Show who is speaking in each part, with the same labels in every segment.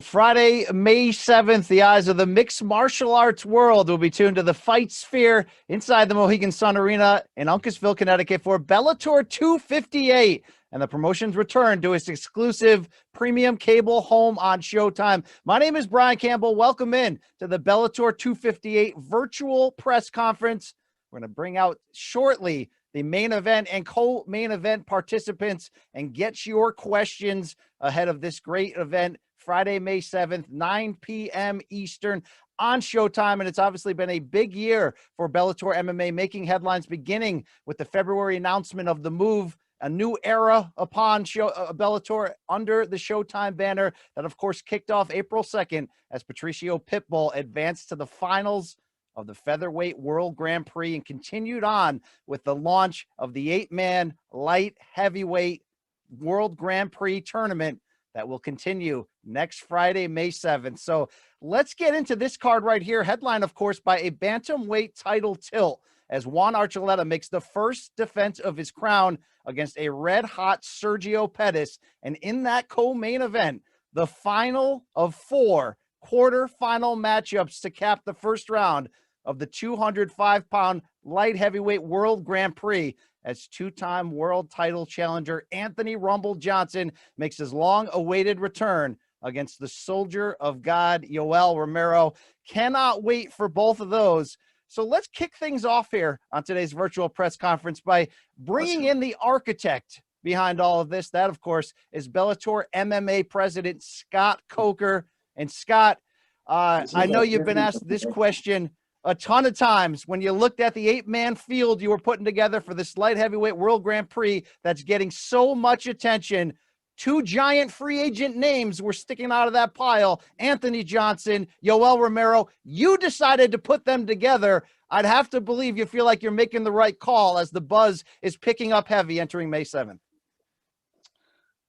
Speaker 1: Friday, May 7th, the eyes of the mixed martial arts world will be tuned to the Fight Sphere inside the Mohegan Sun Arena in Uncasville, Connecticut for Bellator 258. And the promotion's return to its exclusive premium cable home on Showtime. My name is Brian Campbell. Welcome in to the Bellator 258 virtual press conference. We're going to bring out shortly the main event and co-main event participants and get your questions ahead of this great event. Friday, May 7th, 9 p.m. Eastern on Showtime. And it's obviously been a big year for Bellator MMA, making headlines beginning with the February announcement of the move, a new era upon Bellator under the Showtime banner that, of course, kicked off April 2nd as Patricio Pitbull advanced to the finals of the Featherweight World Grand Prix and continued on with the launch of the 8-man light heavyweight World Grand Prix tournament that will continue next Friday, May 7th. So let's get into this card right here. Headline, of course, by a bantamweight title tilt as Juan Archuleta makes the first defense of his crown against a red-hot Sergio Pettis. And in that co-main event, the final of 4 quarterfinal matchups to cap the first round of the 205-pound light heavyweight World Grand Prix, as two-time world title challenger Anthony Rumble Johnson makes his long-awaited return against the Soldier of God, Yoel Romero. Cannot wait for both of those. So let's kick things off here on today's virtual press conference by bringing in the architect behind all of this. That, of course, is Bellator MMA President Scott Coker. And Scott, I know you've been asked this question a ton of times when you looked at the 8-man field you were putting together for this light heavyweight World Grand Prix that's getting so much attention. 2 giant free agent names were sticking out of that pile, Anthony Johnson, Yoel Romero. You decided to put them together. I'd have to believe you feel like you're making the right call as the buzz is picking up heavy entering May 7th.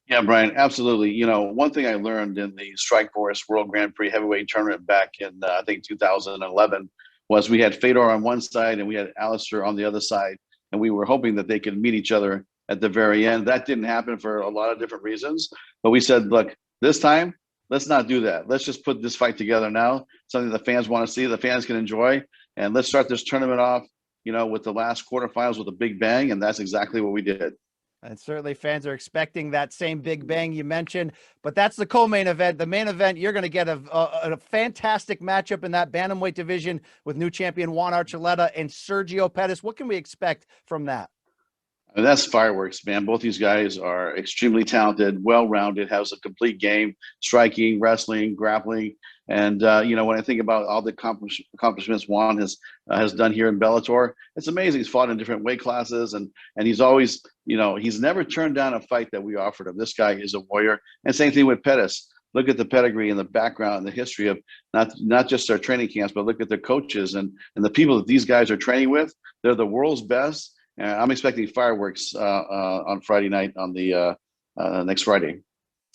Speaker 2: Yeah, Brian, absolutely. You know, one thing I learned in the Strikeforce World Grand Prix heavyweight tournament back in, I think, 2011 was we had Fedor on one side and we had Alistair on the other side. And we were hoping that they could meet each other at the very end. That didn't happen for a lot of different reasons. But we said, look, this time, let's not do that. Let's just put this fight together now, something the fans want to see, the fans can enjoy. And let's start this tournament off, you know, with the last quarterfinals with a big bang. And that's exactly what we did.
Speaker 1: And certainly fans are expecting that same big bang you mentioned, but that's the co-main event. The main event, you're going to get a fantastic matchup in that bantamweight division with new champion Juan Archuleta and Sergio Pettis. What can we expect from that?
Speaker 2: And that's fireworks, man. Both these guys are extremely talented, well-rounded, has a complete game, striking, wrestling, grappling. And, you know, when I think about all the accomplishments Juan has done here in Bellator, it's amazing. He's fought in different weight classes, and he's always, you know, he's never turned down a fight that we offered him. This guy is a warrior. And same thing with Pettis. Look at the pedigree and the background and the history of not just their training camps, but look at their coaches and the people that these guys are training with. They're the world's best. I'm expecting fireworks on Friday night on the next Friday.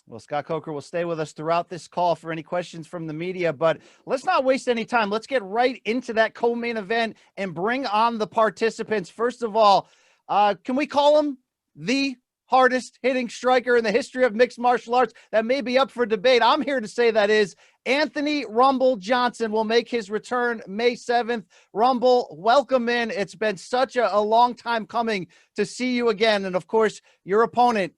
Speaker 1: Well, Scott Coker will stay with us throughout this call for any questions from the media, but let's not waste any time. Let's get right into that co-main event and bring on the participants. First of all, can we call him the hardest hitting striker in the history of mixed martial arts? That may be up for debate. I'm here to say that is Anthony Rumble Johnson will make his return May 7th. Rumble, welcome in. It's been such a long time coming to see you again. And of course, your opponent,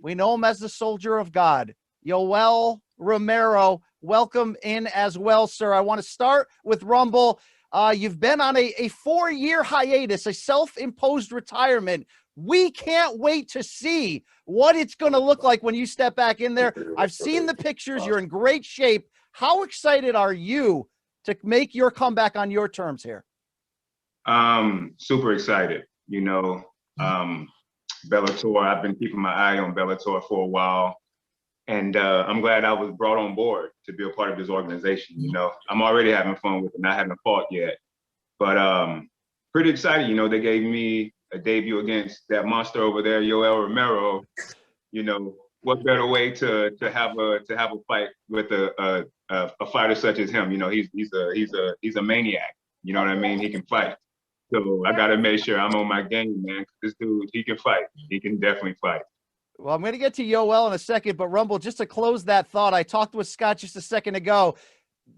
Speaker 1: we know him as the Soldier of God, Yoel Romero. Welcome in as well, sir. I want to start with Rumble. You've been on a 4-year hiatus, a self-imposed retirement. We can't wait to see what it's going to look like when you step back in there. I've seen the pictures. You're in great shape. How excited are you to make your comeback on your terms here?
Speaker 3: Super excited. You know, Bellator, I've been keeping my eye on Bellator for a while. And I'm glad I was brought on board to be a part of this organization. You know, I'm already having fun with it, and I haven't fought yet. But pretty excited. You know, they gave me a debut against that monster over there, Yoel Romero. You know, what better way to have a fight with a fighter such as him? You know, he's a maniac. You know what I mean? He can fight. So I got to make sure I'm on my game, man. This dude, he can fight. He can definitely fight.
Speaker 1: Well, I'm going to get to Yoel in a second, but Rumble, just to close that thought, I talked with Scott just a second ago.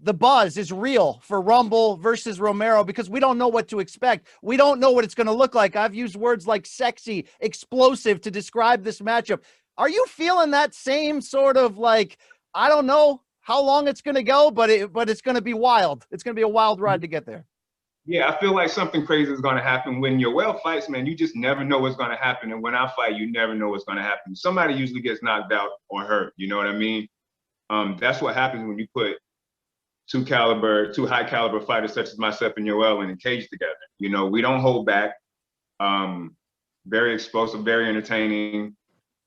Speaker 1: The buzz is real for Rumble versus Romero because we don't know what to expect. We don't know what it's going to look like. I've used words like sexy, explosive to describe this matchup. Are you feeling that same sort of like, I don't know how long it's going to go, but it's going to be wild. It's going to be a wild ride to get there.
Speaker 3: Yeah, I feel like something crazy is going to happen. When Yoel fights, man, you just never know what's going to happen. And when I fight, you never know what's going to happen. Somebody usually gets knocked out or hurt. You know what I mean? That's what happens when you put two high caliber fighters such as myself and Yoel in a cage together. You know, we don't hold back. Very explosive, very entertaining.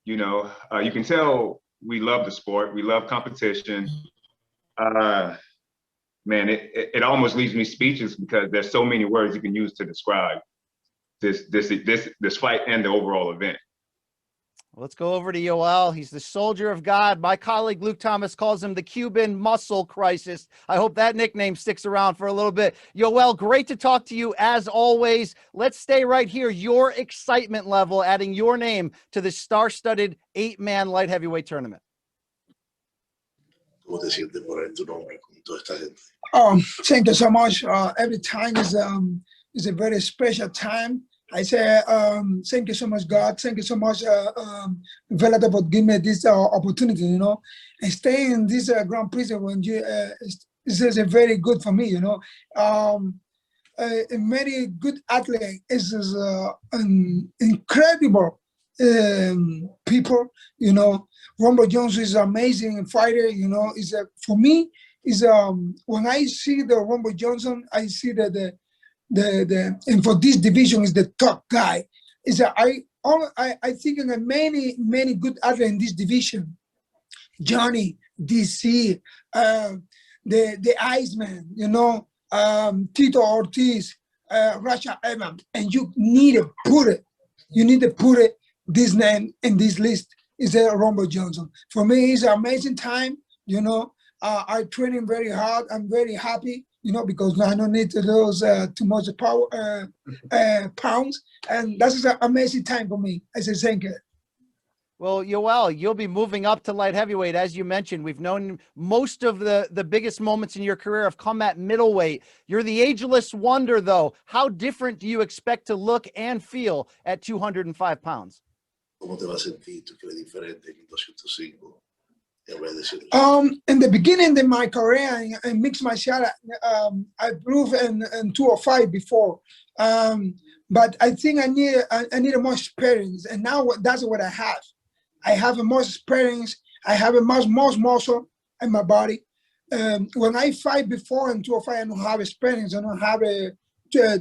Speaker 3: You know, you can tell we love the sport. We love competition. Man, it almost leaves me speechless because there's so many words you can use to describe this fight and the overall event.
Speaker 1: Let's go over to Yoel. He's the soldier of God. My colleague Luke Thomas calls him the Cuban muscle crisis. I hope that nickname sticks around for a little bit. Yoel, great to talk to you as always. Let's stay right here. Your excitement level, adding your name to the star-studded 8-man light heavyweight tournament.
Speaker 4: ¿Cómo te sientes por tu nombre con toda esta gente?
Speaker 5: Thank you so much. Every time is a very special time. I say thank you so much, God. Thank you so much, Bellator, for giving me this opportunity. You know, and staying in this Grand Prix when you is very good for me. You know, a very good athlete is an incredible people. You know, Rumble Jones is an amazing fighter. You know, for me is when I see the Rumble Johnson, I see that and for this division is the top guy. I think in many good athletes in this division. Johnny, DC, the Iceman, you know, Tito Ortiz, Rasha Evans, and you need to put it. You need to put it. This name in this list is Rumble Johnson. For me, it's an amazing time. You know, I'm training very hard. I'm very happy. You know, because I don't need to lose too much pounds, and that's an amazing time for me. I say thank you.
Speaker 1: Well, Yoel, you'll be moving up to light heavyweight, as you mentioned. We've known most of the biggest moments in your career have come at middleweight. You're the ageless wonder, though. How different do you expect to look and feel at 205 pounds?
Speaker 4: ¿Cómo te vas a sentir? ¿Tú crees diferente en 205?
Speaker 5: In the beginning of my career in mixed martial art, I proved in 205 before, but I think I need more experience, and now that's what I have. I have more experience. I have a much more muscle in my body. When I fight before in 205, I don't have experience. I don't have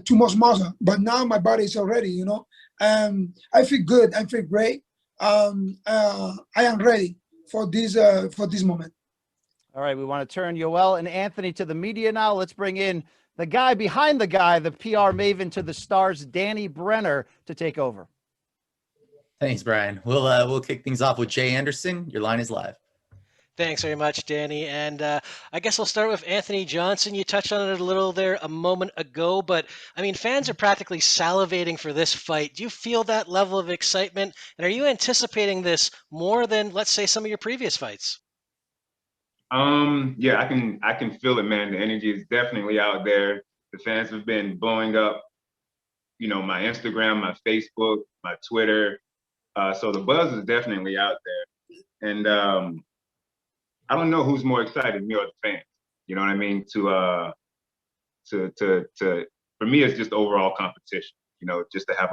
Speaker 5: too much muscle, but now my body is already, you know. I feel good. I feel great. I am ready for this moment.
Speaker 1: All right, we want to turn Yoel and Anthony to the media now. Let's bring in the guy behind the guy, the PR maven to the stars, Danny Brenner, to take over.
Speaker 6: Thanks, Brian. We'll kick things off with Jay Anderson. Your line is live.
Speaker 7: Thanks very much, Danny. And I guess I'll start with Anthony Johnson. You touched on it a little there a moment ago, but I mean, fans are practically salivating for this fight. Do you feel that level of excitement? And are you anticipating this more than, let's say, some of your previous fights?
Speaker 3: Yeah, I can feel it, man. The energy is definitely out there. The fans have been blowing up, you know, my Instagram, my Facebook, my Twitter. So the buzz is definitely out there. And I don't know who's more excited, me or the fans. You know what I mean? For me, it's just overall competition. You know, just to have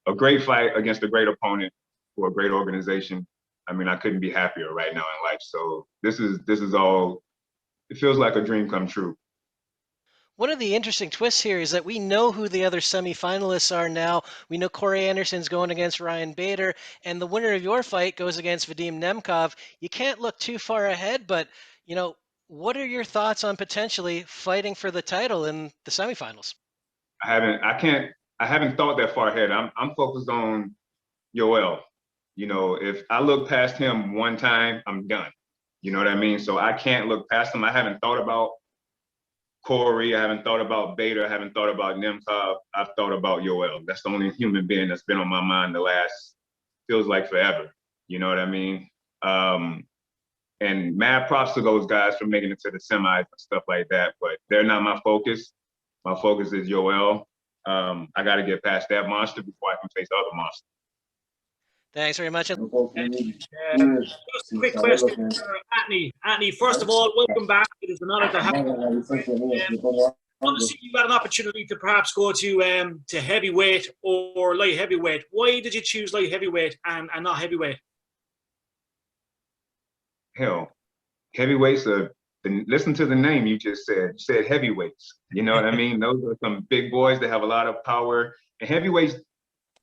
Speaker 3: a great fight against a great opponent for a great organization. I mean, I couldn't be happier right now in life. So this is all. It feels like a dream come true.
Speaker 7: One of the interesting twists here is that we know who the other semifinalists are now. We know Corey Anderson's going against Ryan Bader, and the winner of your fight goes against Vadim Nemkov. You can't look too far ahead, but, you know, what are your thoughts on potentially fighting for the title in the semifinals?
Speaker 3: I haven't thought that far ahead. I'm focused on Yoel. You know, if I look past him one time, I'm done. You know what I mean? So I can't look past him. I haven't thought about Corey, I haven't thought about Bader, I haven't thought about Nemkov, I've thought about Yoel. That's the only human being that's been on my mind the last feels like forever. You know what I mean? And mad props to those guys for making it to the semis and stuff like that, but they're not my focus. My focus is Yoel. I got to get past that monster before I can face other monsters.
Speaker 7: Thanks very much.
Speaker 8: Just a quick question for Anthony. Anthony, first of all, welcome back. It is an honor to have you. Obviously, you had an opportunity to perhaps go to heavyweight or light heavyweight. Why did you choose light heavyweight and not heavyweight?
Speaker 3: Hell, heavyweights are, listen to the name you just said. You said heavyweights. You know what I mean? Those are some big boys that have a lot of power. And heavyweights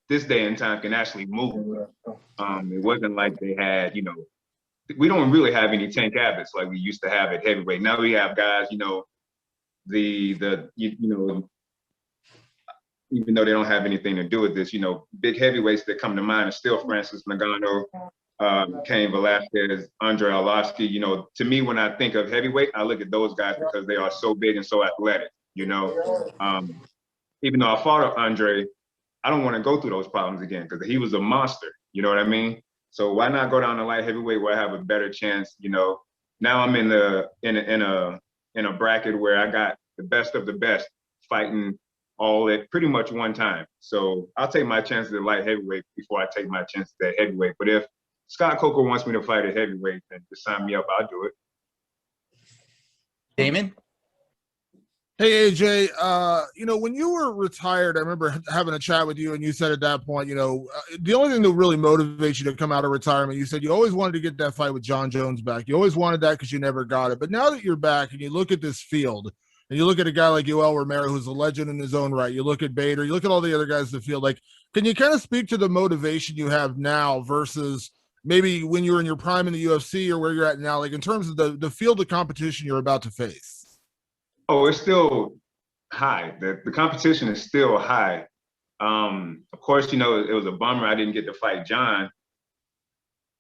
Speaker 3: this day and time can actually move. It wasn't like they had, you know, we don't really have any Tank Abbots like we used to have at heavyweight. Now we have guys, you know, you know, even though they don't have anything to do with this, you know, big heavyweights that come to mind are still Francis Ngannou, Cain Velasquez, Andre Arlovski. You know, to me, when I think of heavyweight, I look at those guys because they are so big and so athletic, you know. Even though I fought Andre, I don't want to go through those problems again because he was a monster, you know what I mean? So why not go down to light heavyweight where I have a better chance, you know? Now I'm in a bracket where I got the best of the best fighting all at pretty much one time. So I'll take my chances at light heavyweight before I take my chances at heavyweight. But if Scott Coker wants me to fight at heavyweight, then just sign me up, I'll do it.
Speaker 6: Damon?
Speaker 9: Hey, AJ, you know, when you were retired, I remember having a chat with you and you said at that point, you know, the only thing that really motivates you to come out of retirement, you said you always wanted to get that fight with John Jones back. You always wanted that because you never got it. But now that you're back and you look at this field and you look at a guy like Yoel Romero, who's a legend in his own right, you look at Bader, you look at all the other guys in the field, like, can you kind of speak to the motivation you have now versus maybe when you were in your prime in the UFC or where you're at now, like in terms of the field of competition you're about to face?
Speaker 3: Oh, it's still high. The competition is still high. Of course, you know, it was a bummer I didn't get to fight John,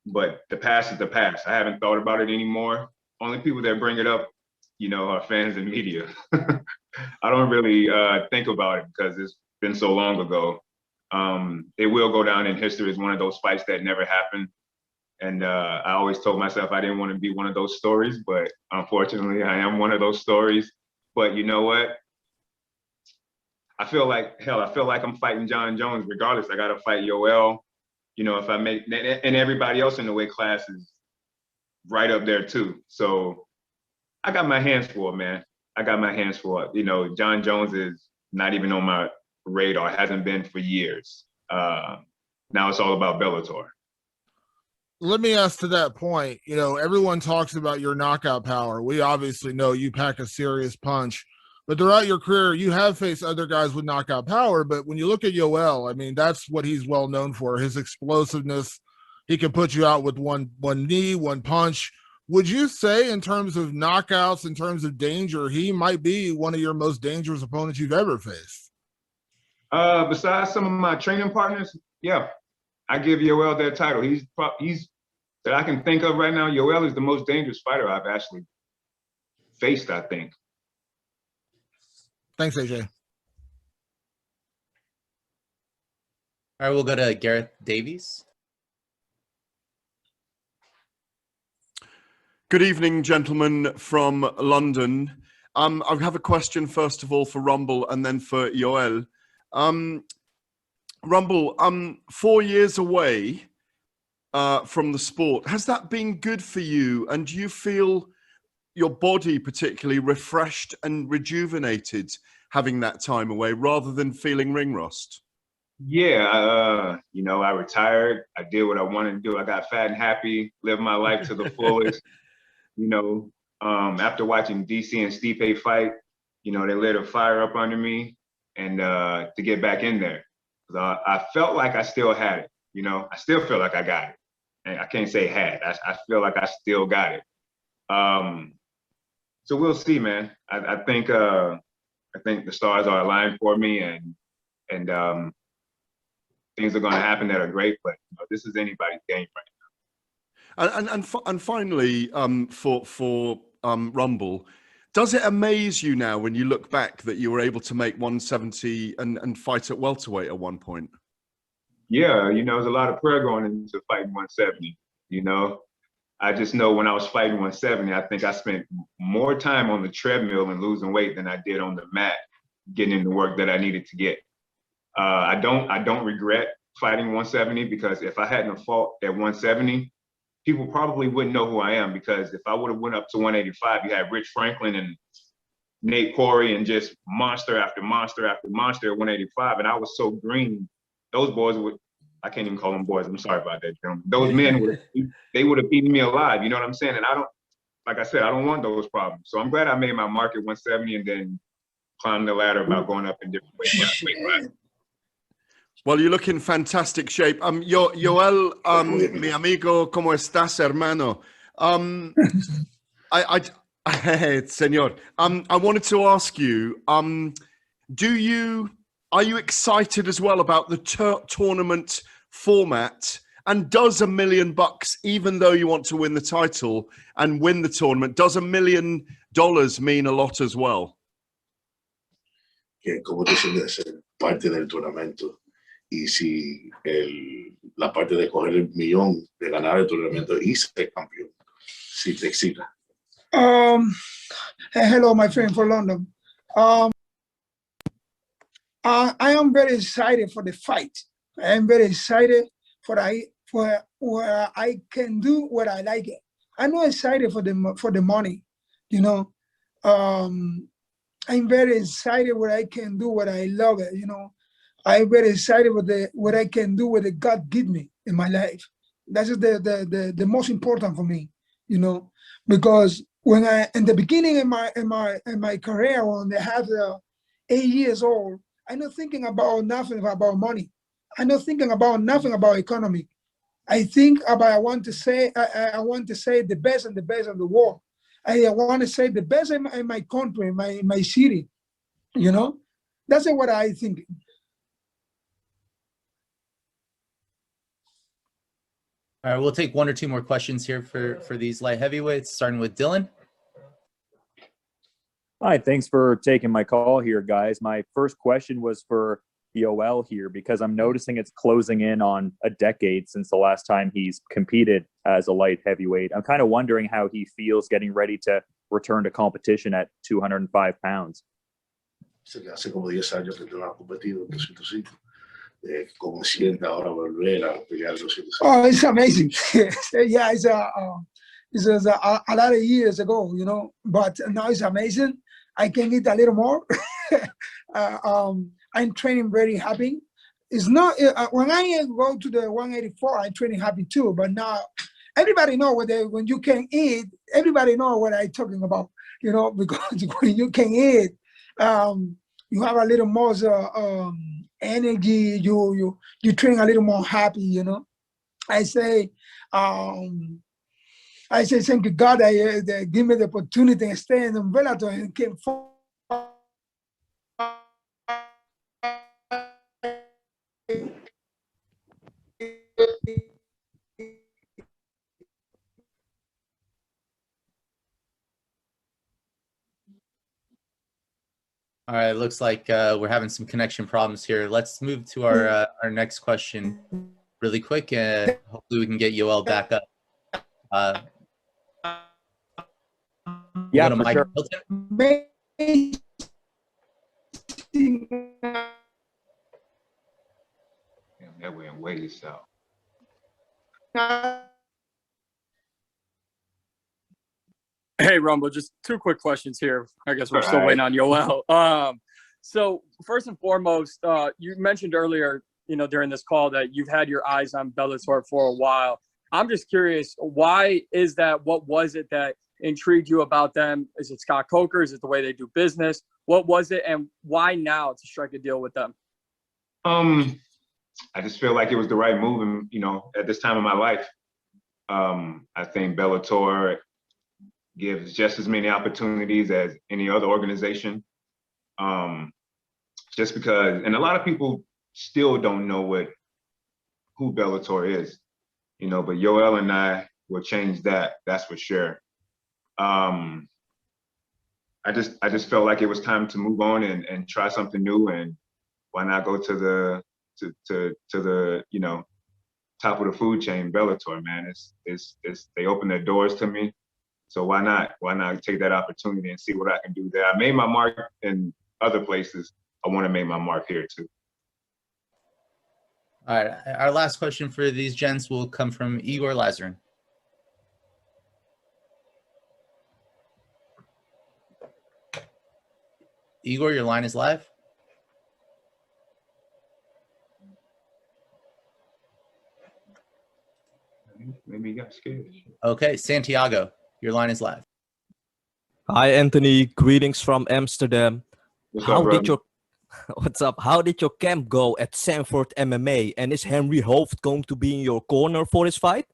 Speaker 3: but the past is the past. I haven't thought about it anymore. Only people that bring it up, you know, are fans and media. I don't really think about it because it's been so long ago. It will go down in history as one of those fights that never happened. And I always told myself I didn't want to be one of those stories, but unfortunately I am one of those stories. But you know what? I feel like I'm fighting John Jones regardless. I got to fight Yoel. You know, if I make, and everybody else in the weight class is right up there too. So I got my hands full, man. I got my hands full. You know, John Jones is not even on my radar. Hasn't been for years. Now it's all about Bellator.
Speaker 9: Let me ask to that point, you know, everyone talks about your knockout power. We obviously know you pack a serious punch, but throughout your career, you have faced other guys with knockout power. But when you look at Yoel, I mean, that's what he's well known for, his explosiveness. He can put you out with one knee, one punch. Would you say in terms of knockouts, in terms of danger, he might be one of your most dangerous opponents you've ever faced?
Speaker 3: Besides some of my training partners, yeah. I give Yoel that title. He's that I can think of right now. Yoel is the most dangerous fighter I've actually faced, I think.
Speaker 9: Thanks, AJ.
Speaker 6: All right, we'll go to Gareth Davies.
Speaker 10: Good evening, gentlemen from London. I have a question, first of all, for Rumble and then for Yoel. Rumble, 4 years away from the sport. Has that been good for you? And do you feel your body particularly refreshed and rejuvenated having that time away rather than feeling ring rust?
Speaker 3: Yeah, you know, I retired. I did what I wanted to do. I got fat and happy, lived my life to the fullest. You know, after watching DC and Stipe fight, you know, they lit a fire up under me and to get back in there. I felt like I still had it, you know, I still feel like I got it. And I can't say had, I feel like I still got it. So we'll see, man. I think the stars are aligned for me and things are going to happen that are great, but you know, this is anybody's game right now.
Speaker 10: And finally, for Rumble, does it amaze you now when you look back that you were able to make 170 and fight at welterweight at one point?
Speaker 3: Yeah, you know, there's a lot of prayer going into fighting 170. You know, I just know when I was fighting 170, I think I spent more time on the treadmill and losing weight than I did on the mat, getting in the work that I needed to get. I don't regret fighting 170 because if I hadn't fought at 170, people probably wouldn't know who I am, because if I would have went up to 185, you had Rich Franklin and Nate Corey and just monster after monster after monster at 185, and I was so green. Those boys would, I can't even call them boys, I'm sorry about that, gentlemen. Those men they would have eaten me alive, you know what I'm saying? And I don't, like I said, I don't want those problems. So I'm glad I made my mark at 170 and then climbed the ladder about going up in different weight classes.
Speaker 10: Well, you look in fantastic shape. Yoel, mi amigo, ¿cómo estás, hermano? Señor, I wanted to ask you, are you excited as well about the tournament format? And does $1 million, even though you want to win the title and win the tournament, does $1 million mean a lot as well?
Speaker 4: Que como te sientes de ser parte del torneo. Y si la parte de coger el millón, de ganar el torneo y ser campeón, si te excita.
Speaker 5: Hello, my friend from London. I am very excited for the fight. I am very excited for where I can do what I like it. I'm not excited for the money, you know. I'm very excited where I can do what I love it, you know. I'm very excited with what I can do with the God give me in my life. That is the most important for me, you know, because when I in the beginning in my career, when I had 8 years old, I'm not thinking about nothing about money. I'm not thinking about nothing about economy. I think about I want to say the best and the best of the world. I want to say the best in my country, in my city, you know. That's what I think.
Speaker 6: All right, we'll take one or two more questions here for these light heavyweights, starting with Dylan.
Speaker 11: Hi, thanks for taking my call here, guys. My first question was for Yoel here, because I'm noticing it's closing in on a decade since the last time he's competed as a light heavyweight. I'm kind of wondering how he feels getting ready to return to competition at 205 pounds.
Speaker 4: Hace como 10 años que no ha competido en 205. Como siente ahora volver a pelear 205.
Speaker 5: Oh, it's amazing. Yeah, it's a lot of years ago, you know, but now it's amazing. I can eat a little more. I'm training very happy. It's not when I go to the 184, I'm training happy too. But now everybody know when you can eat. Everybody know what I'm talking about, you know, because when you can eat, you have a little more energy. You train a little more happy, you know. I say thank you God that give me the opportunity to stay in Bellator and keep.
Speaker 6: All right, looks like we're having some connection problems here. Let's move to our next question really quick. Hopefully we can get Yoel back up.
Speaker 11: Yeah, for sure.
Speaker 3: That went way south.
Speaker 12: Hey, Rumble, just two quick questions here. I guess we're still waiting on Yoel. So first and foremost, you mentioned earlier, you know, during this call that you've had your eyes on Bellator for a while. I'm just curious, why is that? What was it that intrigued you about them? Is it Scott Coker? Is it the way they do business? What was it, and why now to strike a deal with them?
Speaker 3: I just feel like it was the right move, and you know, at this time of my life, I think Bellator gives just as many opportunities as any other organization. Just because, and a lot of people still don't know who Bellator is, you know, but Yoel and I will change that, that's for sure. I just felt like it was time to move on and try something new, and why not go to to the top of the food chain, Bellator, man. It's they open their doors to me. So why not take that opportunity and see what I can do there? I made my mark in other places. I want to make my mark here too.
Speaker 6: All right, our last question for these gents will come from Igor Lazarin. Igor, your line is live.
Speaker 3: Maybe he got scared.
Speaker 6: Okay, Santiago, your line is live.
Speaker 13: Hi, Anthony. Greetings from Amsterdam.
Speaker 3: What's up, brother?
Speaker 13: What's up? How did your camp go at Sanford MMA? And is Henry Hooft going to be in your corner for this fight?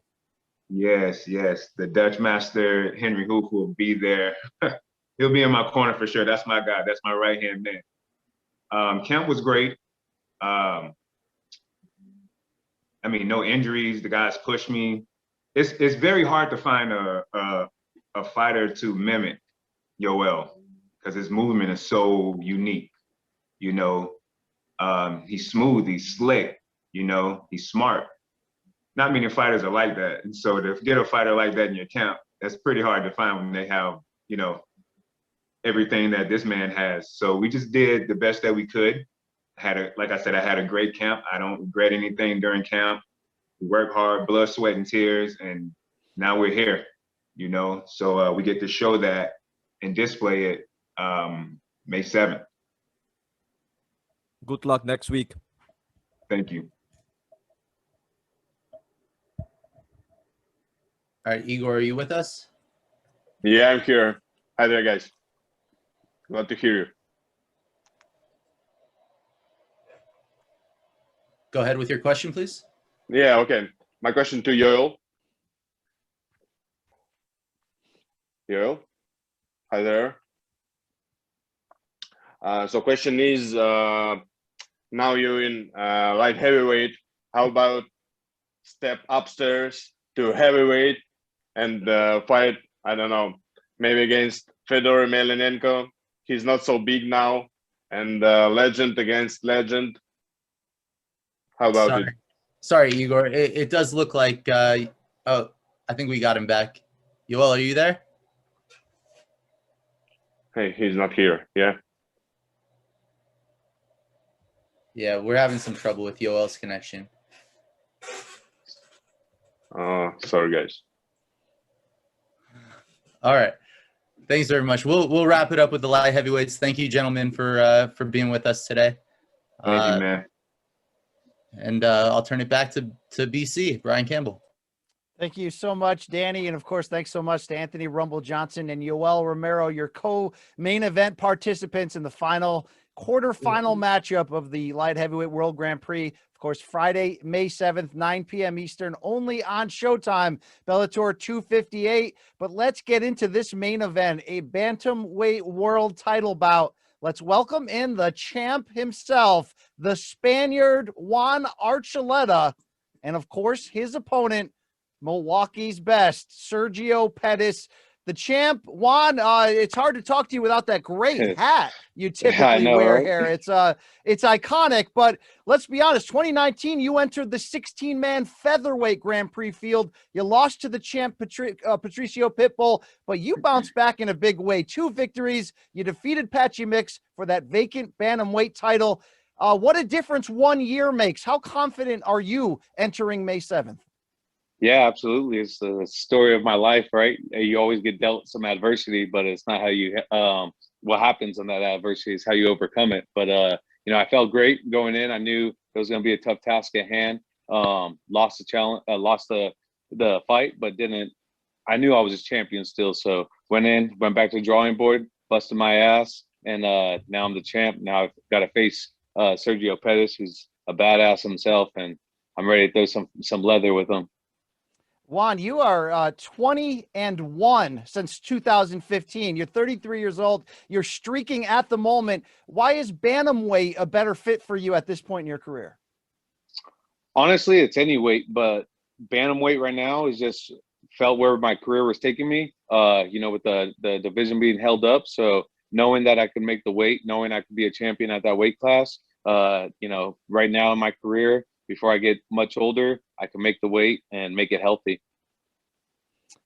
Speaker 3: Yes. The Dutch master, Henry Hooft, will be there. He'll be in my corner for sure. That's my guy. That's my right-hand man. Camp was great. I mean, no injuries. The guys pushed me. It's very hard to find a fighter to mimic Yoel because his movement is so unique. He's smooth, he's slick, he's smart. Not many fighters are like that. And so to get a fighter like that in your camp, that's pretty hard to find when they have, everything that this man has. So we just did the best that we could. Like I said, I had a great camp. I don't regret anything during camp. We worked hard, blood, sweat, and tears, and now we're here, So we get to show that and display it May 7th.
Speaker 13: Good luck next week.
Speaker 3: Thank you.
Speaker 6: All right, Igor, are you with us?
Speaker 14: Yeah, I'm here. Hi there, guys. Glad to hear you.
Speaker 6: Go ahead with your question, please.
Speaker 14: Yeah, okay. My question to Yoel. Yoel, hi there. So question is, now you're in light heavyweight. How about step upstairs to heavyweight and fight, I don't know, maybe against Fedor Emelianenko? He's not so big now. And legend against legend. How about it?
Speaker 6: Sorry, Igor. It does look like, oh, I think we got him back. Yoel, are you there?
Speaker 14: Hey, he's not here. Yeah.
Speaker 6: Yeah, we're having some trouble with Yoel's connection.
Speaker 14: Sorry, guys.
Speaker 6: All right. Thanks very much. We'll wrap it up with the light heavyweights. Thank you, gentlemen, for being with us today.
Speaker 3: Thank you, man.
Speaker 6: And I'll turn it back to BC, Brian Campbell.
Speaker 1: Thank you so much, Danny. And of course, thanks so much to Anthony Rumble Johnson and Yoel Romero, your co-main event participants in the quarterfinal matchup of the light heavyweight world Grand Prix. Of course, Friday, May 7th, 9 p.m. Eastern, only on Showtime, Bellator 258. But let's get into this main event, a bantamweight world title bout. Let's welcome in the champ himself, the Spaniard Juan Archuleta, and of course, his opponent, Milwaukee's best, Sergio Pettis. The champ, Juan, it's hard to talk to you without that great hat you typically wear here. It's iconic, but let's be honest, 2019, you entered the 16-man featherweight Grand Prix field. You lost to the champ, Patricio Pitbull, but you bounced back in a big way. 2 victories. You defeated Patchy Mix for that vacant bantamweight title. What a difference 1 year makes. How confident are you entering May 7th?
Speaker 15: Yeah, absolutely. It's the story of my life, right? You always get dealt some adversity, but it's not how you, what happens in that adversity is how you overcome it. But, I felt great going in. I knew it was going to be a tough task at hand. Lost the challenge, lost the fight, but I knew I was a champion still. So went back to the drawing board, busted my ass. And now I'm the champ. Now I've got to face Sergio Pettis, who's a badass himself. And I'm ready to throw some leather with him.
Speaker 1: Juan, you are 20-1 since 2015. You're 33 years old. You're streaking at the moment. Why is bantamweight a better fit for you at this point in your career?
Speaker 15: Honestly, it's any weight, but bantamweight right now is just felt where my career was taking me, with the division being held up. So knowing that I could make the weight, knowing I could be a champion at that weight class, you know, right now in my career, before I get much older, I can make the weight and make it healthy.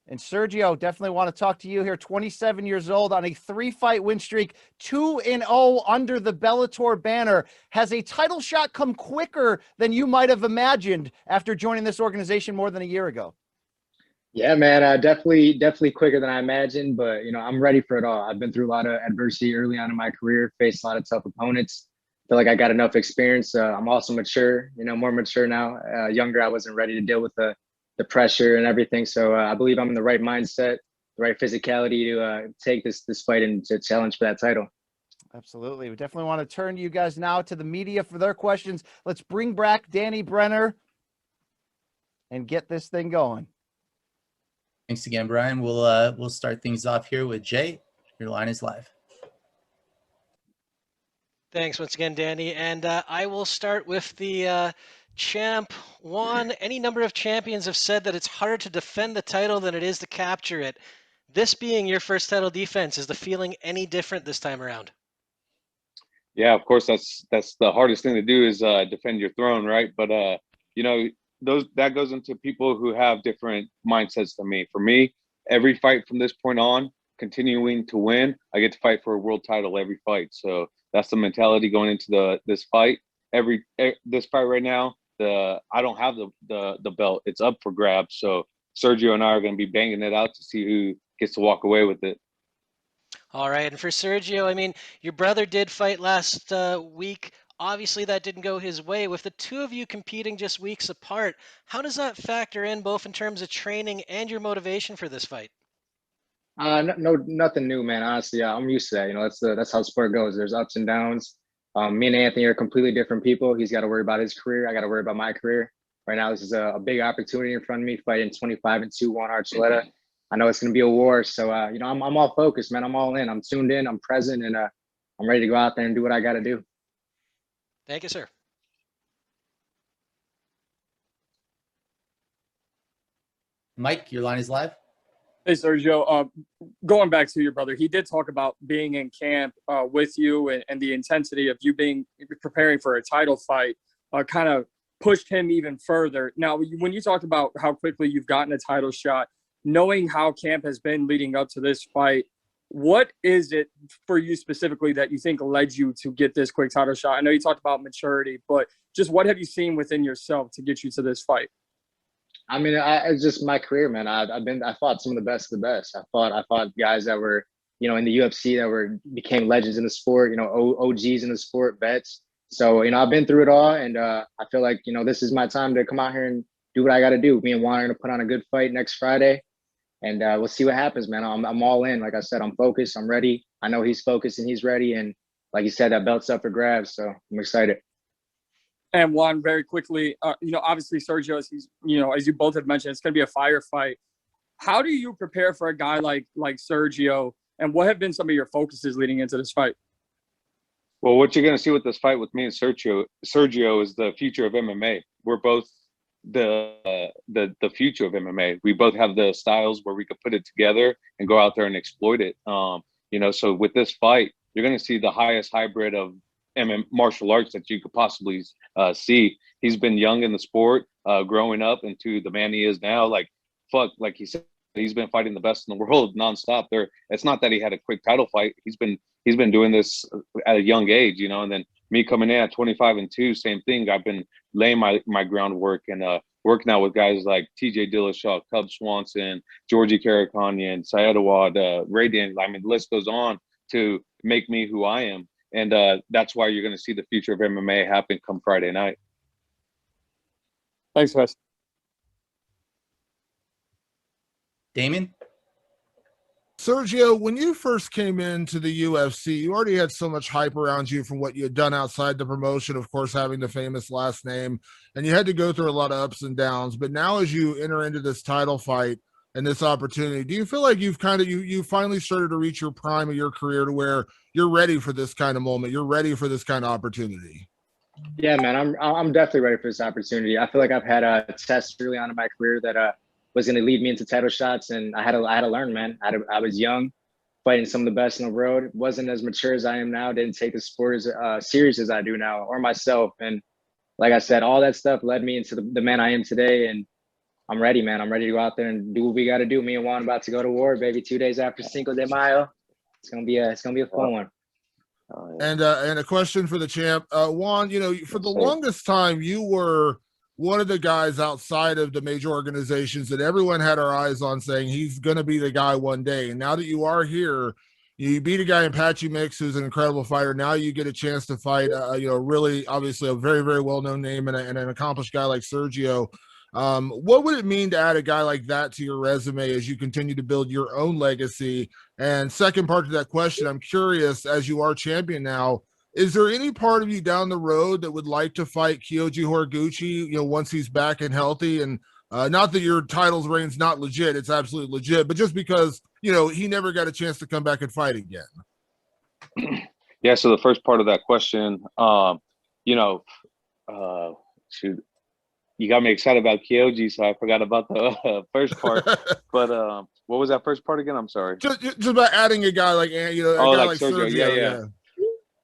Speaker 1: And Sergio, definitely want to talk to you here. 27 years old on a 3-fight win streak, 2-0 under the Bellator banner. Has a title shot come quicker than you might have imagined after joining this organization more than a year ago?
Speaker 16: Yeah, man, definitely quicker than I imagined, but you know, I'm ready for it all. I've been through a lot of adversity early on in my career, faced a lot of tough opponents. Feel like I got enough experience. I'm also mature, you know, more mature now. Younger, I wasn't ready to deal with the pressure and everything. So I believe I'm in the right mindset, the right physicality to take this fight and to challenge for that title.
Speaker 1: Absolutely. We definitely want to turn you guys now to the media for their questions. Let's bring back Danny Brenner and get this thing going.
Speaker 6: Thanks again, Brian. We'll start things off here with Jay. Your line is live.
Speaker 7: Thanks once again, Danny. And I will start with the champ. Juan, any number of champions have said that it's harder to defend the title than it is to capture it. This being your first title defense, is the feeling any different this time around?
Speaker 15: Yeah, of course, that's the hardest thing to do is defend your throne, right? But you know, that goes into people who have different mindsets than me. For me, every fight from this point on, continuing to win, I get to fight for a world title every fight. So that's the mentality going into this fight. This fight right now, I don't have the belt. It's up for grabs. So Sergio and I are going to be banging it out to see who gets to walk away with it.
Speaker 7: All right, and for Sergio, I mean, your brother did fight last week. Obviously, that didn't go his way. With the two of you competing just weeks apart, how does that factor in both in terms of training and your motivation for this fight?
Speaker 16: No, nothing new, man. Honestly, I'm used to that. You know, that's how sport goes. There's ups and downs. Me and Anthony are completely different people. He's got to worry about his career. I got to worry about my career. Right now, this is a big opportunity in front of me, fighting 25-2 Juan Archuleta. I know it's going to be a war, so you know, I'm all focused, man. I'm all in. I'm tuned in. I'm present, and I'm ready to go out there and do what I got to do.
Speaker 7: Thank you, sir.
Speaker 6: Mike, your line is live.
Speaker 12: Hey, Sergio. Going back to your brother, he did talk about being in camp with you and the intensity of you preparing for a title fight kind of pushed him even further. Now, when you talked about how quickly you've gotten a title shot, knowing how camp has been leading up to this fight, what is it for you specifically that you think led you to get this quick title shot? I know you talked about maturity, but just what have you seen within yourself to get you to this fight?
Speaker 16: I mean, it's just my career, man. I fought some of the best of the best. I fought guys that were, you know, in the UFC that became legends in the sport, you know, OGs in the sport, vets. So, you know, I've been through it all, and I feel like, you know, this is my time to come out here and do what I got to do. Me and Juan are going to put on a good fight next Friday. And we'll see what happens, man. I'm all in. Like I said, I'm focused. I'm ready. I know he's focused and he's ready. And like you said, that belt's up for grabs. So I'm excited.
Speaker 12: And Juan, very quickly, you know, obviously Sergio, as you both have mentioned, it's going to be a firefight. How do you prepare for a guy like Sergio? And what have been some of your focuses leading into this fight?
Speaker 15: Well, what you're going to see with this fight with me and Sergio is the future of MMA. We're both the future of MMA. We both have the styles where we could put it together and go out there and exploit it. You know, so with this fight, you're going to see the highest hybrid of martial arts that you could possibly see. He's been young in the sport, growing up into the man he is now. Like he said, he's been fighting the best in the world nonstop. It's not that he had a quick title fight. He's been doing this at a young age, you know, and then me coming in at 25-2, same thing. I've been laying my groundwork and working out with guys like TJ Dillashaw, Cub Swanson, Georgie Karakhanyan, Syed Awad, Ray Dan. I mean, the list goes on to make me who I am. And that's why you're going to see the future of MMA happen come Friday night.
Speaker 12: Thanks, guys.
Speaker 6: Damien?
Speaker 9: Sergio, when you first came into the UFC, you already had so much hype around you from what you had done outside the promotion, of course, having the famous last name, and you had to go through a lot of ups and downs. But now as you enter into this title fight and this opportunity, do you feel like you've you finally started to reach your prime of your career to where you're ready for this kind of moment? You're ready for this kind of opportunity?
Speaker 16: Yeah, man, I'm definitely ready for this opportunity. I feel like I've had a test early on in my career that was going to lead me into title shots, and I had to learn, man. I was young. fighting some of the best in the world. Wasn't as mature as I am now. Didn't take the sport as serious as I do now, or myself. And like I said, all that stuff led me into the man I am today. And I'm ready, man. I'm ready to go out there and do what we got to do. Me and Juan about to go to war, baby. 2 days after Cinco de Mayo. It's gonna be a fun one.
Speaker 9: And a question for the champ, Juan. You know, for the longest time, you were one of the guys outside of the major organizations that everyone had our eyes on, saying he's going to be the guy one day. And now that you are here, you beat a guy in Patchy Mix, who's an incredible fighter. Now you get a chance to fight, you know, really, obviously a very, very well-known name and an accomplished guy like Sergio. What would it mean to add a guy like that to your resume as you continue to build your own legacy? And second part to that question, I'm curious, as you are champion now, is there any part of you down the road that would like to fight Kyoji Horiguchi, you know, once he's back and healthy? And not that your titles reign's not legit, it's absolutely legit, but just because, you know, he never got a chance to come back and fight again.
Speaker 15: Yeah, so the first part of that question, you know, shoot, you got me excited about Kyoji, so I forgot about the first part. But what was that first part again? I'm sorry.
Speaker 9: Just about adding a guy like, you know, a guy like Sergio.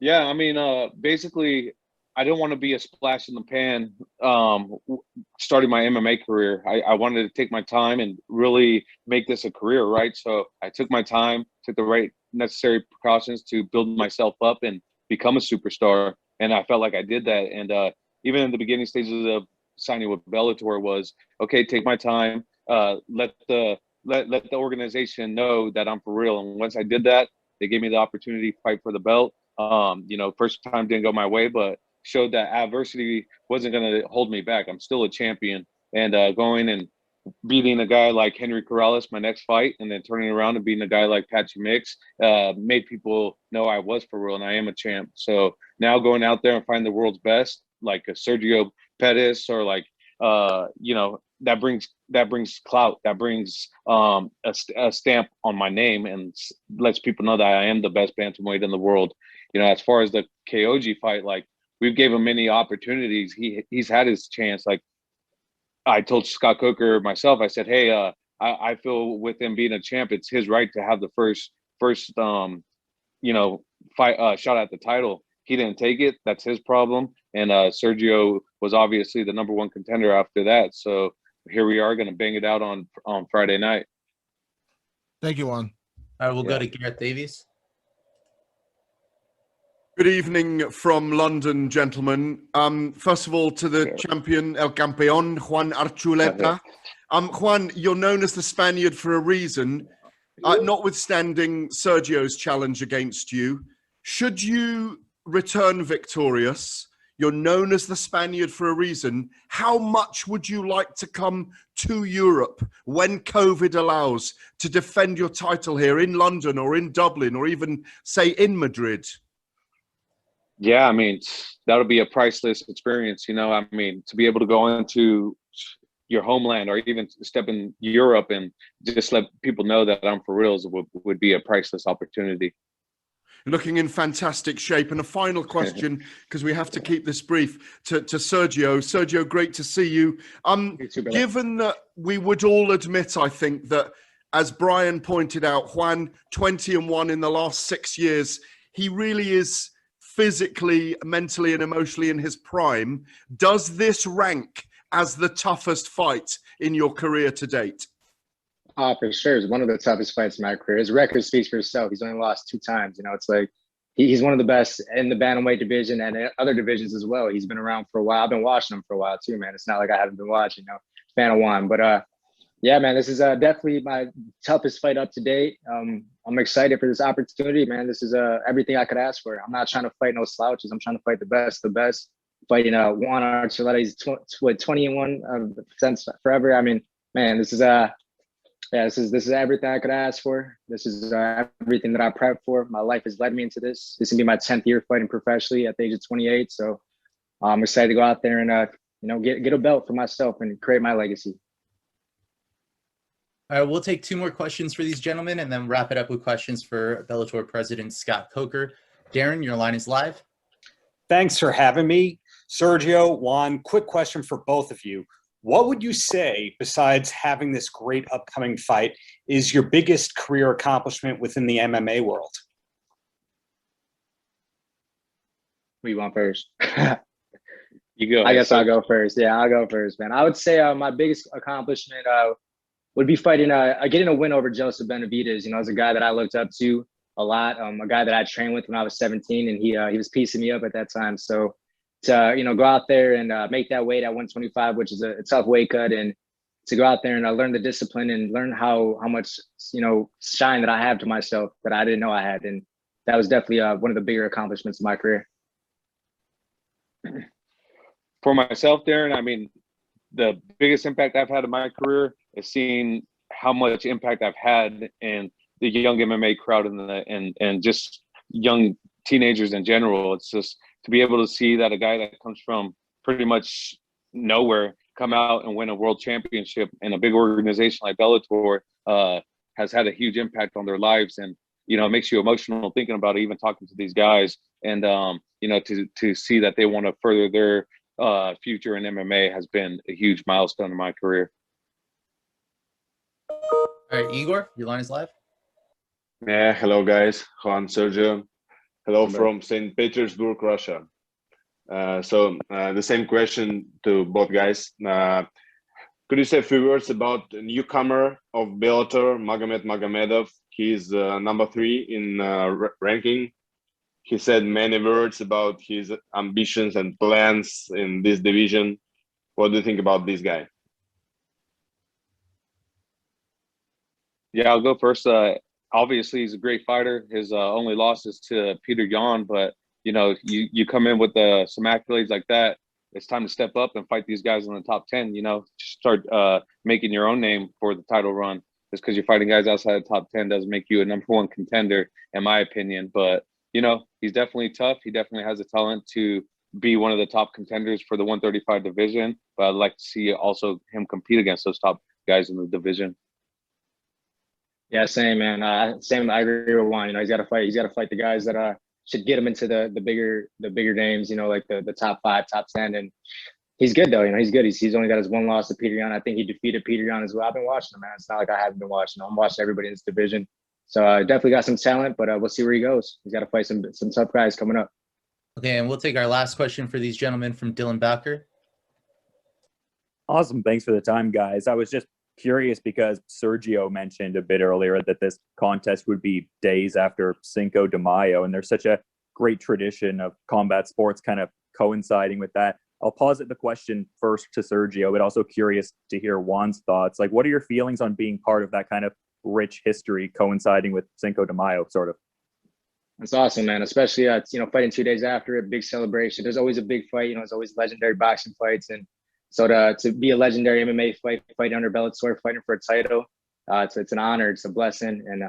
Speaker 15: Yeah, I mean, basically, I didn't want to be a splash in the pan starting my MMA career. I wanted to take my time and really make this a career, right? So I took my time, took the right necessary precautions to build myself up and become a superstar. And I felt like I did that. And even in the beginning stages of signing with Bellator was, okay, take my time, let the organization know that I'm for real. And once I did that, they gave me the opportunity to fight for the belt. You know, first time didn't go my way, but showed that adversity wasn't going to hold me back. I'm still a champion, and going and beating a guy like Henry Corrales, my next fight, and then turning around and beating a guy like Patchy Mix, made people know I was for real and I am a champ. So now going out there and finding the world's best, like a Sergio Pettis, or like, you know, that brings clout, that brings a stamp on my name and lets people know that I am the best bantamweight in the world. You know, as far as the Kyoji fight, like, we've gave him many opportunities. He's had his chance. Like, I told Scott Coker myself, I said, hey, I feel with him being a champ, it's his right to have the first you know, fight shot at the title. He didn't take it. That's his problem. And Sergio was obviously the #1 contender after that. So here we are, going to bang it out on Friday night.
Speaker 9: Thank you, Juan.
Speaker 6: All right, we'll go to Gareth Davies.
Speaker 10: Good evening from London, gentlemen. First of all, to the champion, El Campeón, Juan Archuleta. Juan, you're known as the Spaniard for a reason, notwithstanding Sergio's challenge against you. Should you return victorious, you're known as the Spaniard for a reason. How much would you like to come to Europe when COVID allows to defend your title here in London or in Dublin or even, say, in Madrid?
Speaker 15: Yeah, I mean, that'll be a priceless experience. You know, I mean, to be able to go into your homeland or even step in Europe and just let people know that I'm for reals would be a priceless opportunity.
Speaker 10: Looking in fantastic shape. And a final question, because we have to keep this brief, to Sergio. Sergio, great to see you. Given that we would all admit, I think, that, as Brian pointed out, Juan, 20-1 in the last 6 years, he really is physically, mentally, and emotionally in his prime. Does this rank as the toughest fight in your career to date?
Speaker 16: For sure. It's one of the toughest fights in my career. His record speaks for itself. He's only lost 2 times. You know, it's like he's one of the best in the bantamweight division and other divisions as well. He's been around for a while. I've been watching him for a while too, man. It's not like I haven't been watching, you know, fan of Juan. But yeah, man, this is definitely my toughest fight up to date. I'm excited for this opportunity, man. This is everything I could ask for. I'm not trying to fight no slouches. I'm trying to fight the best. Fighting Juan Archuleta. He's 20-1 since forever. I mean, man, this is this is everything I could ask for. This is everything that I prepped for. My life has led me into this. This is gonna be my 10th year fighting professionally at the age of 28. So I'm excited to go out there and you know, get a belt for myself and create my legacy.
Speaker 6: All right, we'll take 2 more questions for these gentlemen and then wrap it up with questions for Bellator President Scott Coker. Darren, your line is live.
Speaker 17: Thanks for having me. Sergio, Juan, quick question for both of you. what would you say, besides having this great upcoming fight, is your biggest career accomplishment within the MMA world?
Speaker 16: Who you want first?
Speaker 15: You go.
Speaker 16: I guess I'll go first. Yeah, I'll go first, man. I would say my biggest accomplishment would be fighting, getting a win over Joseph Benavidez. You know, as a guy that I looked up to a lot, a guy that I trained with when I was 17, and he was piecing me up at that time. So to go out there and make that weight at 125, which is a tough weight cut, and to go out there and learn the discipline and learn how much shine that I have to myself that I didn't know I had, and that was definitely one of the bigger accomplishments of my career.
Speaker 15: For myself, Darren, I mean, the biggest impact I've had in my career is seeing how much impact I've had in the young MMA crowd and just young teenagers in general. It's just to be able to see that a guy that comes from pretty much nowhere come out and win a world championship in a big organization like Bellator has had a huge impact on their lives. And, it makes you emotional thinking about it, even talking to these guys. And, to see that they want to further their future in MMA has been a huge milestone in my career.
Speaker 6: All right, Igor, your line is live.
Speaker 14: Yeah, hello guys, Juan, Sergio. Hello from St. Petersburg, Russia. So the same question to both guys. Could you say a few words about the newcomer of Bellator, Magomed Magomedov? He's number 3 in ranking. He said many words about his ambitions and plans in this division. What do you think about this guy?
Speaker 15: Yeah, I'll go first. Obviously, he's a great fighter. His only loss is to Peter Yan, but you come in with some accolades like that. It's time to step up and fight these guys in the top 10. Start making your own name for the title run. Just because you're fighting guys outside the top 10 doesn't make you a #1 contender, in my opinion. But he's definitely tough. He definitely has the talent to be one of the top contenders for the 135 division. But I'd like to see also him compete against those top guys in the division.
Speaker 16: Yeah, same, man. Same. I agree with Juan. He's got to fight. He's got to fight the guys that should get him into the bigger names. Like the top 5, top 10. And he's good though. He's good. He's only got his one loss to Peter Yan. I think he defeated Peter Yan as well. I've been watching him, man. It's not like I haven't been watching him. I'm watching everybody in this division. So definitely got some talent, but we'll see where he goes. He's got to fight some tough guys coming up.
Speaker 6: Okay, and we'll take our last question for these gentlemen from Dylan Bowker.
Speaker 11: Awesome. Thanks for the time, guys. I was just curious because Sergio mentioned a bit earlier that this contest would be days after Cinco de Mayo, and there's such a great tradition of combat sports kind of coinciding with that. I'll posit the question first to Sergio, but also curious to hear Juan's thoughts. Like, what are your feelings on being part of that kind of rich history coinciding with Cinco de Mayo, sort of?
Speaker 16: It's awesome, man. Especially fighting 2 days after it, big celebration. There's always a big fight. There's always legendary boxing fights, and so to be a legendary MMA fight under Bellator, fighting for a title, it's an honor. It's a blessing, and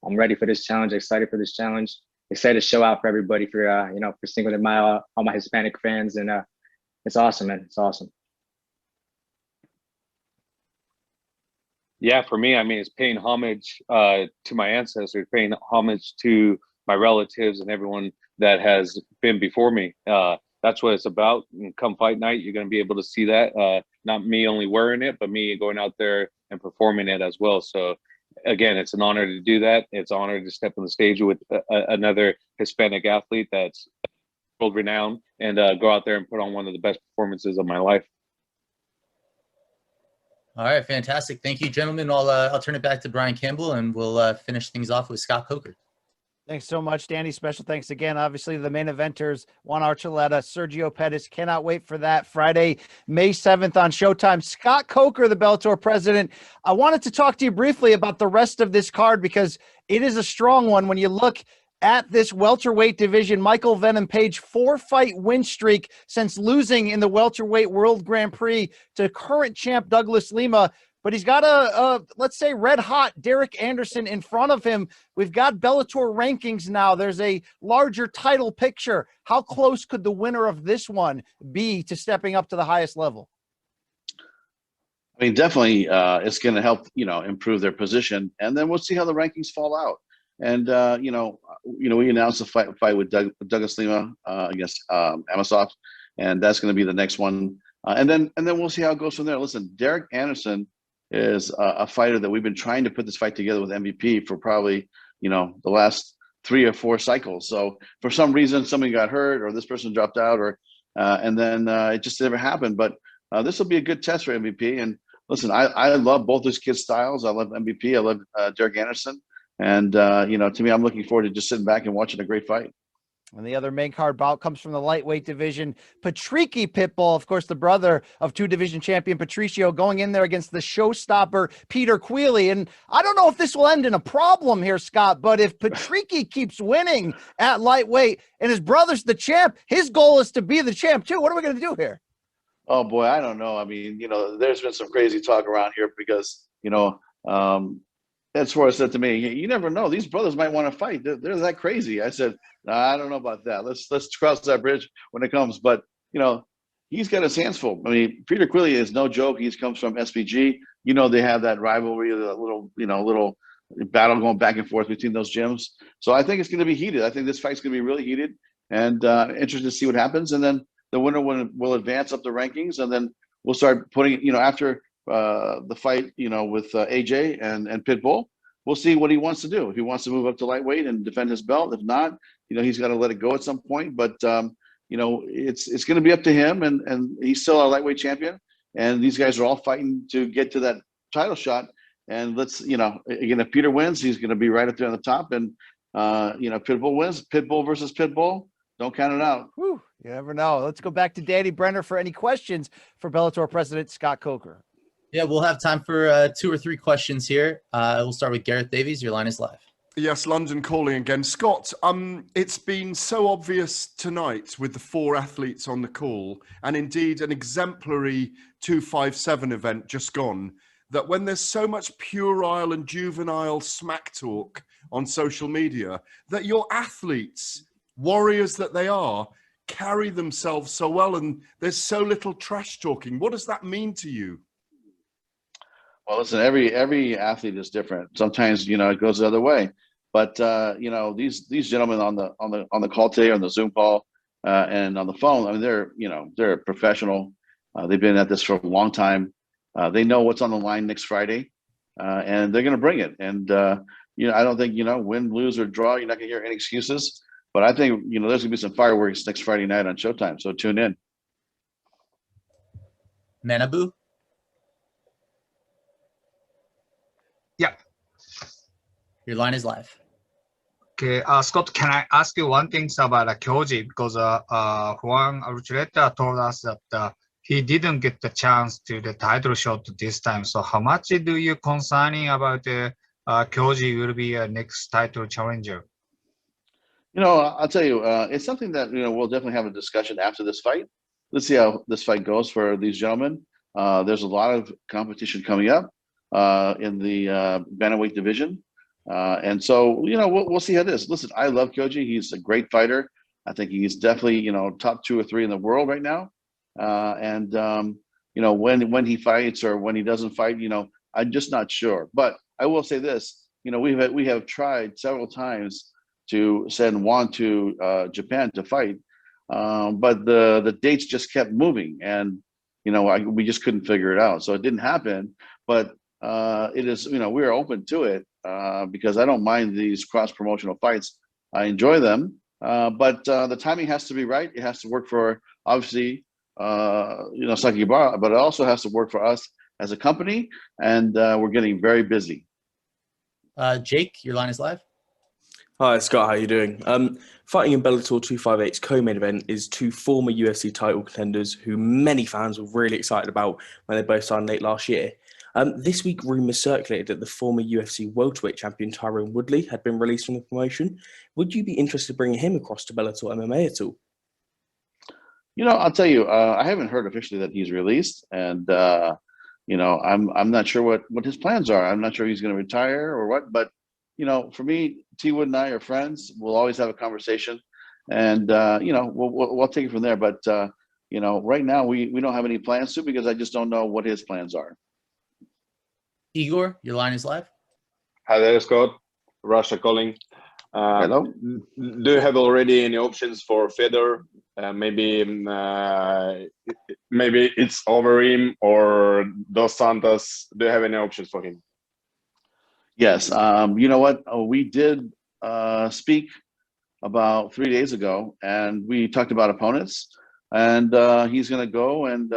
Speaker 16: I'm ready for this challenge. Excited for this challenge. Excited to show out for everybody for Cinco de Mayo, all my Hispanic fans, and it's awesome, man. It's awesome.
Speaker 15: Yeah, for me, I mean, it's paying homage to my ancestors, paying homage to my relatives and everyone that has been before me. That's what it's about. And come fight night, you're going to be able to see that. Not me only wearing it, but me going out there and performing it as well. So again, it's an honor to do that. It's an honor to step on the stage with another Hispanic athlete that's world renowned and go out there and put on one of the best performances of my life.
Speaker 6: All right, fantastic. Thank you, gentlemen. I'll turn it back to Brian Campbell, and we'll finish things off with Scott Coker.
Speaker 1: Thanks so much, Danny. Special thanks again. Obviously, the main eventers, Juan Archuleta, Sergio Pettis. Cannot wait for that Friday, May 7th on Showtime. Scott Coker, the Bellator president. I wanted to talk to you briefly about the rest of this card because it is a strong one. When you look at this welterweight division, Michael Venom Page, 4-fight win streak since losing in the welterweight World Grand Prix to current champ Douglas Lima. But he's got a let's say, red-hot Derek Anderson in front of him. We've got Bellator rankings now. There's a larger title picture. How close could the winner of this one be to stepping up to the highest level?
Speaker 2: I mean, definitely it's going to help, improve their position. And then we'll see how the rankings fall out. And, we announced a fight with Douglas Lima against Amosov, and that's going to be the next one. and then we'll see how it goes from there. Listen, Derek Anderson is a fighter that we've been trying to put this fight together with MVP for probably, the last 3 or 4 cycles. So for some reason, somebody got hurt or this person dropped out, or and then it just never happened. But this will be a good test for MVP. And listen, I love both those kids' styles. I love MVP. I love Derek Anderson. And, to me, I'm looking forward to just sitting back and watching a great fight.
Speaker 1: And the other main card bout comes from the lightweight division. Patricky Pitbull, of course, the brother of 2-division champion Patricio, going in there against the showstopper Peter Queally. And I don't know if this will end in a problem here, Scott, but if Patricky keeps winning at lightweight and his brother's the champ, his goal is to be the champ too. What are we going to do here?
Speaker 2: Oh, boy, I don't know. I mean, there's been some crazy talk around here because, that's where I said to me, you never know. These brothers might want to fight. They're that crazy. I said, no, I don't know about that. Let's cross that bridge when it comes. But, he's got his hands full. I mean, Peter Queally is no joke. He comes from SPG. They have that rivalry, the little battle going back and forth between those gyms. So I think it's going to be heated. I think this fight's going to be really heated, and interested to see what happens. And then the winner will advance up the rankings, and then we'll start putting, after the fight, with AJ and Pitbull, we'll see what he wants to do. If he wants to move up to lightweight and defend his belt, if not, he's got to let it go at some point. But it's going to be up to him, and he's still our lightweight champion. And these guys are all fighting to get to that title shot. And let's, again, if Peter wins, he's going to be right up there on the top. And Pitbull wins. Pitbull versus Pitbull. Don't count it out.
Speaker 1: Whew, you never know. Let's go back to Danny Brenner for any questions for Bellator President Scott Coker.
Speaker 6: Yeah, we'll have time for 2 or 3 questions here. We'll start with Gareth Davies. Your line is live.
Speaker 10: Yes, London calling again. Scott, it's been so obvious tonight with the 4 athletes on the call, and indeed an exemplary 257 event just gone, that when there's so much puerile and juvenile smack talk on social media, that your athletes, warriors that they are, carry themselves so well, and there's so little trash talking. What does that mean to you?
Speaker 2: Well, listen, every athlete is different. Sometimes, it goes the other way. But these gentlemen on the call today, on the Zoom call, and on the phone, I mean, they're professional. They've been at this for a long time. They know what's on the line next Friday, and they're going to bring it. And I don't think win, lose, or draw, you're not going to hear any excuses. But I think there's going to be some fireworks next Friday night on Showtime. So tune in.
Speaker 6: Manabu.
Speaker 18: Yeah.
Speaker 6: Your line is live.
Speaker 18: Okay, Scott, can I ask you one thing about Kyoji? Because Juan Archuleta told us that he didn't get the chance to the title shot this time. So how much do you concerning about Kyoji will be a next title challenger?
Speaker 2: I'll tell you, it's something that, we'll definitely have a discussion after this fight. Let's see how this fight goes for these gentlemen. There's a lot of competition coming up in the bantamweight division. And so, we'll see how it is. Listen, I love Kyoji. He's a great fighter. I think he's definitely, top 2 or 3 in the world right now. When he fights or when he doesn't fight, I'm just not sure. But I will say this, we have tried several times to send Juan to Japan to fight. But the dates just kept moving, and, we just couldn't figure it out. So it didn't happen, but it is, we are open to it because I don't mind these cross-promotional fights. I enjoy them, but the timing has to be right. It has to work for, obviously, Sakakibara, but it also has to work for us as a company, and we're getting very busy.
Speaker 6: Jake, your line is live.
Speaker 19: Hi, Scott. How are you doing? Fighting in Bellator 258's co-main event is 2 former UFC title contenders who many fans were really excited about when they both signed late last year. This week, rumours circulated that the former UFC welterweight champion Tyron Woodley had been released from the promotion. Would you be interested in bringing him across to Bellator MMA at all?
Speaker 2: I'll tell you, I haven't heard officially that he's released, and I'm not sure what his plans are. I'm not sure he's going to retire or what, but for me, T Wood and I are friends. We'll always have a conversation, and we'll take it from there. But right now we don't have any plans to, because I just don't know what his plans are.
Speaker 6: Igor, your line is live.
Speaker 14: Hi there, Scott. Russia calling.
Speaker 2: Hello?
Speaker 14: Do you have already any options for Fedor? Maybe it's Overeem or Dos Santos. Do you have any options for him?
Speaker 2: Yes. You know what? We did speak about 3 days ago, and we talked about opponents. And he's going to go and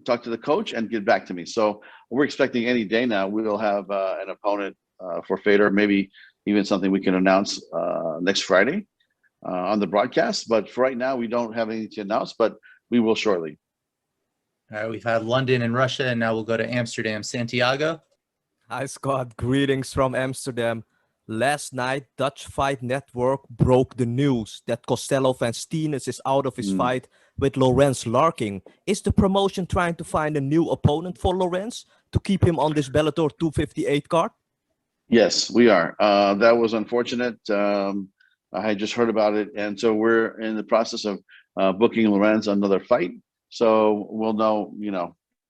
Speaker 2: talk to the coach and get back to me. So we're expecting any day now we'll have an opponent for Fedor, maybe even something we can announce next Friday on the broadcast. But for right now, we don't have anything to announce, but we will shortly.
Speaker 6: All right, we've had London and Russia, and now we'll go to Amsterdam. Santiago?
Speaker 13: Hi, Scott. Greetings from Amsterdam. Last night, Dutch Fight Network broke the news that Costello van Steenis is out of his fight with Lorenz Larking. Is the promotion trying to find a new opponent for Lorenz to keep him on this Bellator 258 card?
Speaker 2: Yes, we are. That was unfortunate. I had just heard about it, and so we're in the process of booking Lorenz another fight. So we'll know,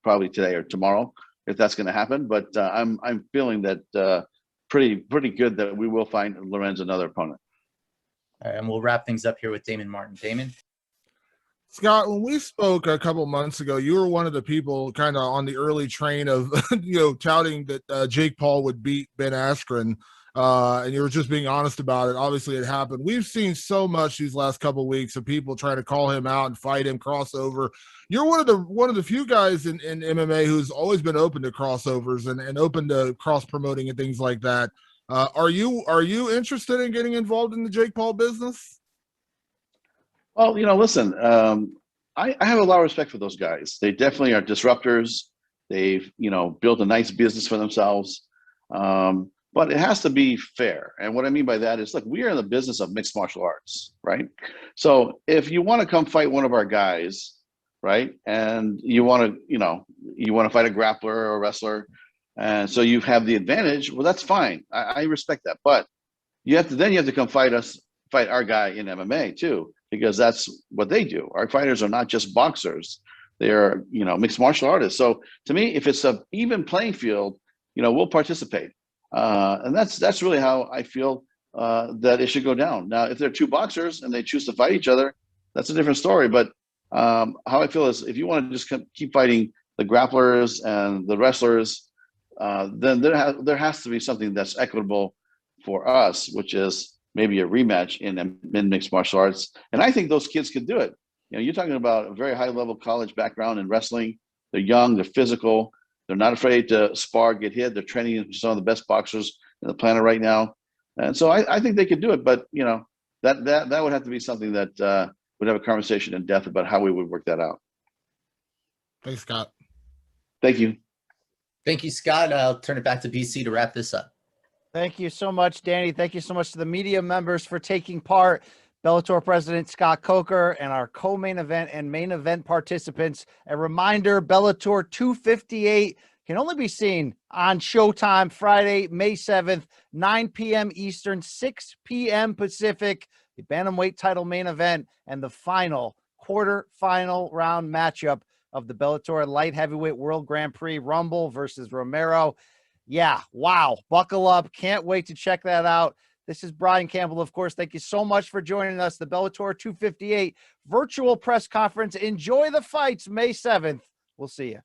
Speaker 2: probably today or tomorrow if that's going to happen. But I'm feeling that pretty good that we will find Lorenz another opponent.
Speaker 6: All right, and we'll wrap things up here with Damon Martin. Damon?
Speaker 9: Scott, when we spoke a couple months ago, you were one of the people kind of on the early train of, touting that Jake Paul would beat Ben Askren, and you were just being honest about it. Obviously, it happened. We've seen so much these last couple of weeks of people trying to call him out and fight him, crossover. You're one of the few guys in MMA who's always been open to crossovers and open to cross promoting and things like that. Are you interested in getting involved in the Jake Paul business?
Speaker 2: Well, listen, I have a lot of respect for those guys. They definitely are disruptors. They've, built a nice business for themselves. But it has to be fair. And what I mean by that is, look, we are in the business of mixed martial arts, right? So if you want to come fight one of our guys, right, and you want to fight a grappler or a wrestler, and so you have the advantage, well, that's fine. I respect that. But you have to come fight our guy in MMA too, because that's what they do. Our fighters are not just boxers. They are, mixed martial artists. So to me, if it's an even playing field, we'll participate. And that's really how I feel that it should go down. Now, if they're two boxers and they choose to fight each other, that's a different story. But how I feel is, if you want to just keep fighting the grapplers and the wrestlers, then there has to be something that's equitable for us, which is maybe a rematch in mixed martial arts. And I think those kids could do it. You're talking about a very high level college background in wrestling. They're young, they're physical. They're not afraid to spar, get hit. They're training with some of the best boxers in the planet right now. And so I think they could do it, but that would have to be something that would have a conversation in depth about how we would work that out.
Speaker 9: Thanks, Scott.
Speaker 2: Thank you.
Speaker 6: Thank you, Scott. I'll turn it back to BC to wrap this up.
Speaker 1: Thank you so much, Danny. Thank you so much to the media members for taking part. Bellator President Scott Coker and our co-main event and main event participants. A reminder, Bellator 258 can only be seen on Showtime Friday, May 7th, 9 p.m. Eastern, 6 p.m. Pacific. The bantamweight title main event and the final quarterfinal round matchup of the Bellator Light Heavyweight World Grand Prix, Rumble versus Romero. Yeah, wow. Buckle up. Can't wait to check that out. This is Brian Campbell, of course. Thank you so much for joining us. The Bellator 258 virtual press conference. Enjoy the fights May 7th. We'll see you.